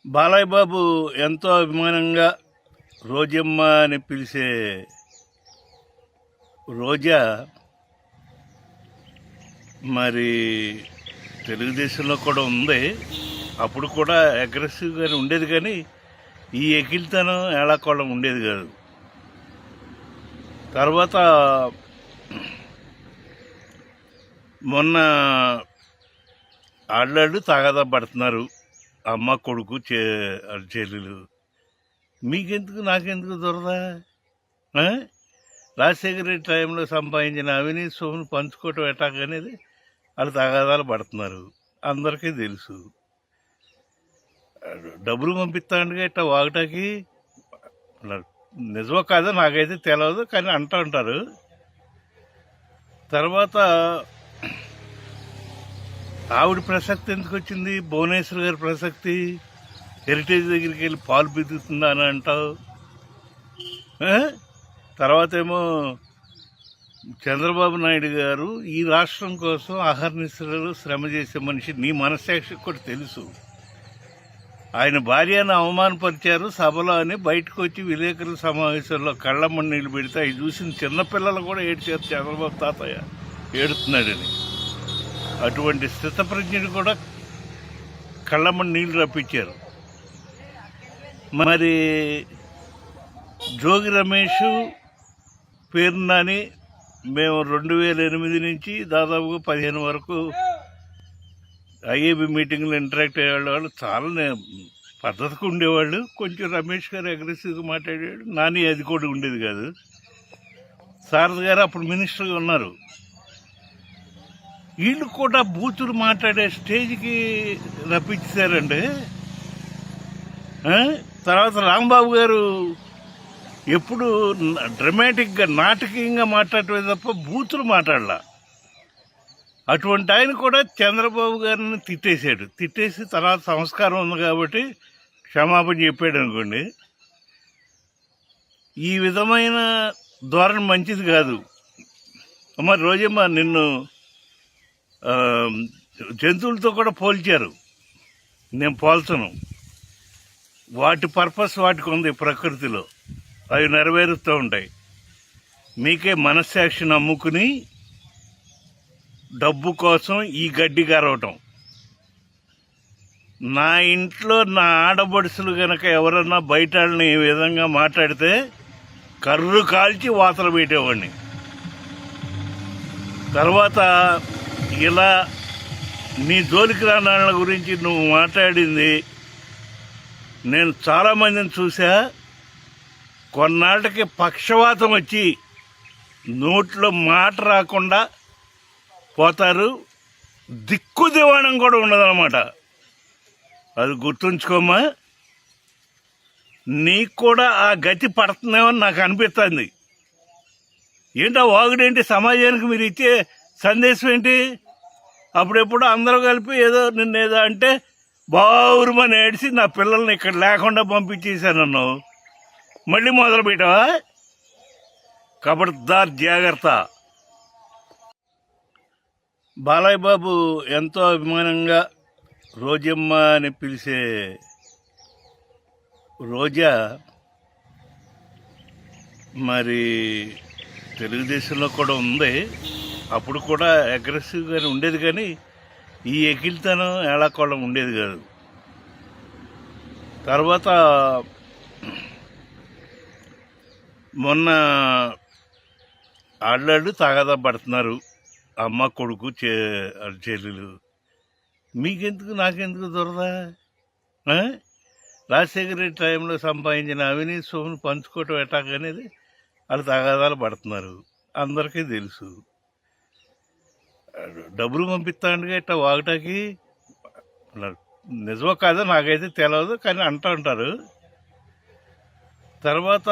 బాలయ్య బాబు ఎంతో అభిమానంగా రోజమ్మ అని పిలిచే రోజా మరి తెలుగుదేశంలో కూడా ఉంది. అప్పుడు కూడా అగ్రెసివ్గానే ఉండేది, కానీ ఈ ఎకిలితనం ఏళాకోళం ఉండేది కాదు. తర్వాత మొన్న ఆళ్ళాళ్ళు తగాదా పడుతున్నారు, అమ్మ కొడుకు చెల్లెలు. మీకెందుకు నాకెందుకు దొరదా? రాజశేఖర రెడ్డి టైంలో సంపాదించిన అవినీతి సొమ్మును పంచుకోవటం ఎటాకనేది వాళ్ళు తగాదాలు పడుతున్నారు, అందరికీ తెలుసు. డబ్బులు పంపిస్తాండగా ఇట్లా వాగటానికి నిజమో కాదో నాకైతే తెలియదు, కానీ అంటూ ఉంటారు. తర్వాత ఆవిడ ప్రసక్తి ఎందుకు వచ్చింది? భువనేశ్వర్ గారి ప్రసక్తి. హెరిటేజ్ దగ్గరికి వెళ్ళి పాలు పితుకుతుందా అని అంటావు. తర్వాత ఏమో చంద్రబాబు నాయుడు గారు ఈ రాష్ట్రం కోసం అహర్నిశలు శ్రమ చేసే మనిషి, నీ మనస్సాక్షికి కూడా తెలుసు. ఆయన భార్యను అవమానపరిచారు సభలో అని బయటకు వచ్చి విలేకరుల సమావేశంలో కళ్ళమ్మని నీళ్ళు పెడితే అవి చూసిన చిన్నపిల్లలు కూడా ఏడ్చారు, చంద్రబాబు తాతయ్య ఏడుతున్నాడని. అటువంటి స్థితప్రజ్ఞుడు కూడా కళ్ళమ్మని నీళ్లు రప్పించారు. మరి జోగి రమేష్ పేరునాని మేము 2008 నుంచి దాదాపుగా 15 వరకు ఐఏబీ మీటింగ్లో ఇంటరాక్ట్ అయ్యేవాళ్ళు. చాలా పద్ధతిగా ఉండేవాళ్ళు. కొంచెం రమేష్ గారు అగ్రెసివ్గా మాట్లాడేవాడు, నాని అది కూడా ఉండేది కాదు. శారద గారు అప్పుడు మినిస్టర్గా ఉన్నారు. వీళ్ళు కూడా బూతులు మాట్లాడే స్టేజ్కి రప్పించారండి. తర్వాత రాంబాబు గారు ఎప్పుడు డ్రమాటిక్గా నాటకీయంగా మాట్లాడటమే తప్ప బూతులు మాట్లాడలా. అటువంటి ఆయన కూడా చంద్రబాబు గారిని తిట్టేసి తర్వాత సంస్కారం ఉంది కాబట్టి క్షమాపణ చెప్పాడు అనుకోండి. ఈ విధమైన ధోరణి మంచిది కాదు. మరి రోజమ్మ నిన్ను జంతువులతో కూడా పోల్చారు, నేను పోల్చను. వాటి పర్పస్ వాటికి ఉంది ప్రకృతిలో, అవి నెరవేరుస్తూ ఉంటాయి. మీకే మనస్సాక్షిని అమ్ముకుని డబ్బు కోసం ఈ గడ్డి గారవటం. నా ఇంట్లో నా ఆడబడుసులు గనక ఎవరన్నా బయట వాళ్ళని ఈ విధంగా మాట్లాడితే కర్రు కాల్చి వాతలు పెట్టేవాడిని. తర్వాత ఇలా నీ జోలికి రానాళ్ళ గురించి నువ్వు మాట్లాడింది నేను చాలామందిని చూసా. కొన్నాళ్ళకి పక్షవాతం వచ్చి నోట్లో మాట రాకుండా పోతారు, దిక్కు దివాణం కూడా ఉండదన్నమాట. అది గుర్తుంచుకోమ్మా. నీకు కూడా ఆ గతి పడుతుందేమని నాకు అనిపిస్తుంది. ఏంటో వాగుడేంటి? సమాజానికి మీరు ఇచ్చే సందేశం ఏంటి? అప్పుడెప్పుడు అందరూ కలిపి ఏదో నిన్నేదో అంటే బావురుమని ఏడిసి నా పిల్లల్ని ఇక్కడ లేకుండా పంపించేశానన్ను మళ్ళీ మొదలు పెట్టావా? ఖబర్దార్, జాగ్రత్త. బాలయ్య బాబు ఎంతో అభిమానంగా రోజమ్మ అని పిలిచే రోజా మరి తెలుగుదేశంలో కూడా ఉంది. అప్పుడు కూడా అగ్రెసివ్గానే ఉండేది, కానీ ఈ ఎకిలితనం ఏళాకోళం ఉండేది కాదు. తర్వాత మొన్న ఆళ్ళాళ్ళు తగాదా పడుతున్నారు, అమ్మ కొడుకు చెల్లెలు. మీకెందుకు నాకెందుకు దొరదా? రాజశేఖర రెడ్డి టైంలో సంపాదించిన అవినీతి సొమ్మును పంచుకోవటం ఎటాకనేది వాళ్ళు తగాదాలు పడుతున్నారు, అందరికీ తెలుసు. డబ్బులు పంపిస్తాండగా ఇట్లా వాగటానికి నిజమో కాదో నాకైతే తెలియదు, కానీ అంటూ ఉంటారు. తర్వాత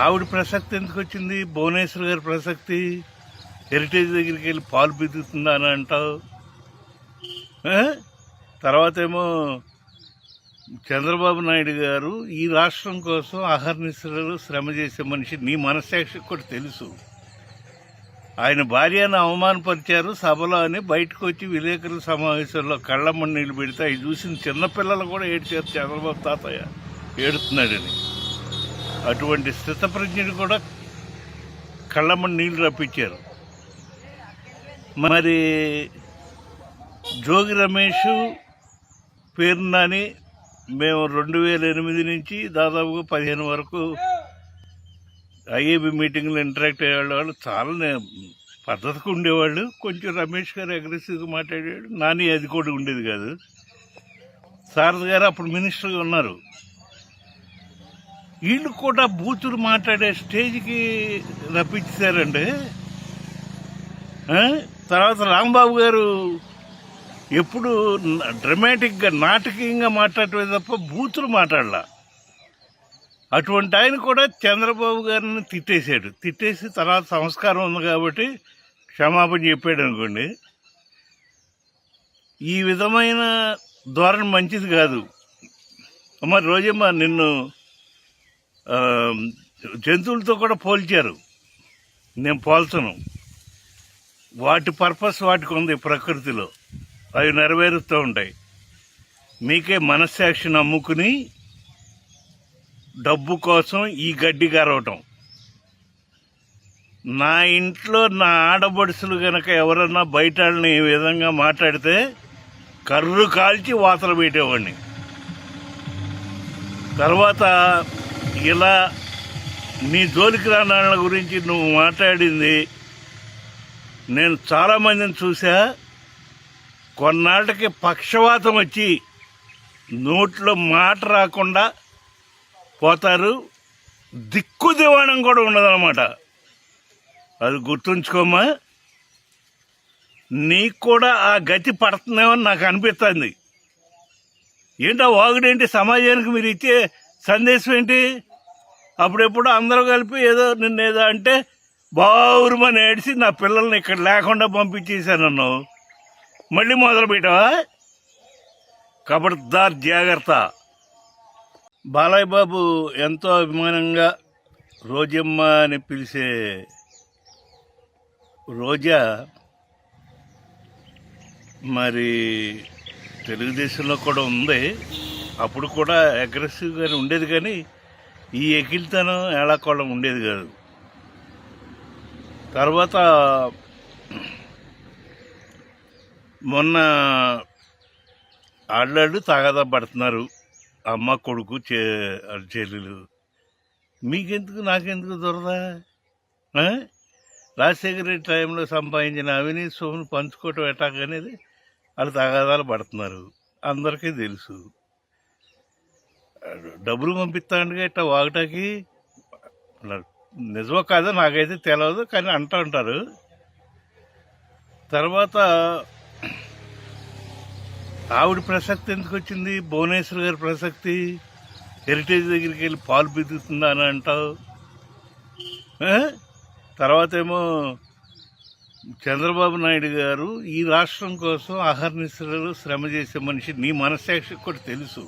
ఆవిడ ప్రసక్తి ఎందుకు వచ్చింది? భువనేశ్వర్ గారి ప్రసక్తి. హెరిటేజ్ దగ్గరికి వెళ్ళి పాలు పితుకుతుందా అని అంటావు. తర్వాత ఏమో చంద్రబాబు నాయుడు గారు ఈ రాష్ట్రం కోసం అహర్నిశలు శ్రమ చేసే మనిషి, నీ మనస్సాక్షికి కూడా తెలుసు. ఆయన భార్యను అవమానపరిచారు సభలో అని బయటకు వచ్చి విలేకరుల సమావేశంలో కళ్ళమ్మని నీళ్ళు పెడితే అవి చూసిన చిన్నపిల్లలు కూడా ఏడ్చారు. చంద్రబాబు తాతయ్య ఏడుతున్నాడని. అటువంటి స్థితప్రజ్ఞుడు కూడా కళ్ళమ్మని నీళ్లు రప్పించారు. మరి జోగి రమేష్ పేరు నాని మేము 2008 నుంచి దాదాపుగా 15 వరకు ఐఏబీ మీటింగ్లో ఇంటరాక్ట్ అయ్యేవాళ్ళు. చాలా పద్ధతిగా ఉండేవాళ్ళు. కొంచెం రమేష్ గారు అగ్రెసివ్గా మాట్లాడేవాడు. నాని అది కూడా ఉండేది కాదు. శారద గారు అప్పుడు మినిస్టర్గా ఉన్నారు. వీళ్ళు కూడా బూతులు మాట్లాడే స్టేజ్కి రప్పించారండి. తర్వాత రాంబాబు గారు ఎప్పుడు డ్రమాటిక్గా నాటకీయంగా మాట్లాడటమే తప్ప బూతులు మాట్లాడలా. అటువంటి ఆయన కూడా చంద్రబాబు గారిని తిట్టేశాడు. తిట్టేసి తర్వాత సంస్కారం ఉంది కాబట్టి క్షమాపణ చెప్పాడు అనుకోండి. ఈ విధమైన ధోరణి మంచిది కాదు. అమ్మ రోజమ్మ నిన్ను జంతువులతో కూడా పోల్చారు. నేను పోల్చను. వాటి పర్పస్ వాటికి ఉంది ప్రకృతిలో. అవి నెరవేరుస్తూ ఉంటాయి. మీకే మనస్సాక్షిని అమ్ముకుని డబ్బు కోసం ఈ గడ్డి గారవటం. నా ఇంట్లో నా ఆడబడుసులు గనక ఎవరన్నా బయట వాళ్ళని ఈ విధంగా మాట్లాడితే కర్రు కాల్చి వాతలు పెట్టేవాడిని. తర్వాత ఇలా నీ జోలికి రానాళ్ళ గురించి నువ్వు మాట్లాడింది నేను చాలామందిని చూసా. కొన్నాళ్ళకి పక్షవాతం వచ్చి నోట్లో మాట రాకుండా పోతారు. దిక్కు దివాణం కూడా ఉండదన్నమాట. అది గుర్తుంచుకోమా. నీకు కూడా ఆ గతి పడుతుందేమని నాకు అనిపిస్తుంది. ఏంటో వాగుడేంటి? సమాజానికి మీరు ఇచ్చే సందేశం ఏంటి? అప్పుడెప్పుడు అందరూ కలిపి ఏదో నిన్నేదో అంటే బావురుమని ఏడిసి నా పిల్లల్ని ఇక్కడ లేకుండా పంపించేశానన్ను. మళ్ళీ మొదలు పెట్టావా? ఖబర్దార్, జాగ్రత్త. బాలయ్య బాబు ఎంతో అభిమానంగా రోజమ్మ అని పిలిచే రోజా మరి తెలుగుదేశంలో కూడా ఉంది. అప్పుడు కూడా అగ్రెసివ్గానే ఉండేది, కానీ ఈ ఎకిలితనం ఏళాకోళం ఉండేది కాదు. తర్వాత మొన్న ఆళ్ళాళ్ళు తగాదా పడుతున్నారు. అమ్మ కొడుకు చెల్లెలు. మీకెందుకు నాకెందుకు దొరదా? రాజశేఖర రెడ్డి టైంలో సంపాదించిన అవినీతి సొమ్మును పంచుకోవటం ఎట్టాగనేది వాళ్ళు తగాదాలు పడుతున్నారు. అందరికీ తెలుసు. డబ్బులు పంపిస్తాండగా ఇట్లా వాగటానికి నిజమో కాదో నాకైతే తెలియదు, కానీ అంటూ ఉంటారు. తర్వాత ఆవిడ ప్రసక్తి ఎందుకు వచ్చింది? భువనేశ్వర్ గారి ప్రసక్తి. హెరిటేజ్ దగ్గరికి వెళ్ళి పాలు పితుకుతుందా అని అంటావు. తర్వాత ఏమో చంద్రబాబు నాయుడు గారు ఈ రాష్ట్రం కోసం అహర్నిశలు శ్రమ చేసే మనిషి. నీ మనస్సాక్షికి కూడా తెలుసు.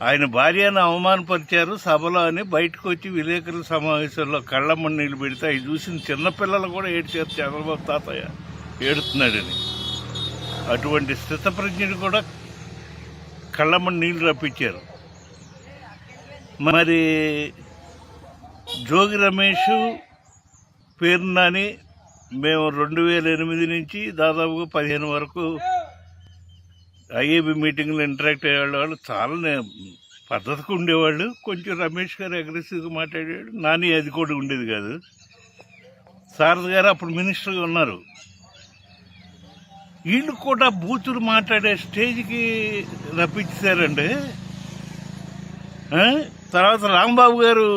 ఆయన భార్యను అవమానపరిచారు సభలో అని బయటకు వచ్చి విలేకరుల సమావేశంలో కళ్ళమ్మని నీళ్ళు పెడితే అవి చూసిన చిన్నపిల్లలు కూడా ఏడ్చారు. చంద్రబాబు తాతయ్య ఏడుతున్నాడని. అటువంటి స్థితప్రజ్ఞుడు కూడా కళ్ళమ్మని నీళ్లు రప్పించారు. మరి జోగి రమేష్ పేరు నాని మేము 2008 నుంచి దాదాపుగా 15 వరకు ఐఏబీ మీటింగ్లో ఇంటరాక్ట్ అయ్యేవాళ్ళు. చాలా పద్ధతిగా ఉండేవాళ్ళు. కొంచెం రమేష్ గారు అగ్రెసివ్గా మాట్లాడేవాడు. నాని అది కూడా ఉండేది కాదు. శారద గారు అప్పుడు మినిస్టర్గా ఉన్నారు. వీళ్ళు కూడా బూతులు మాట్లాడే స్టేజ్కి రప్పించారండి. తర్వాత రాంబాబు గారు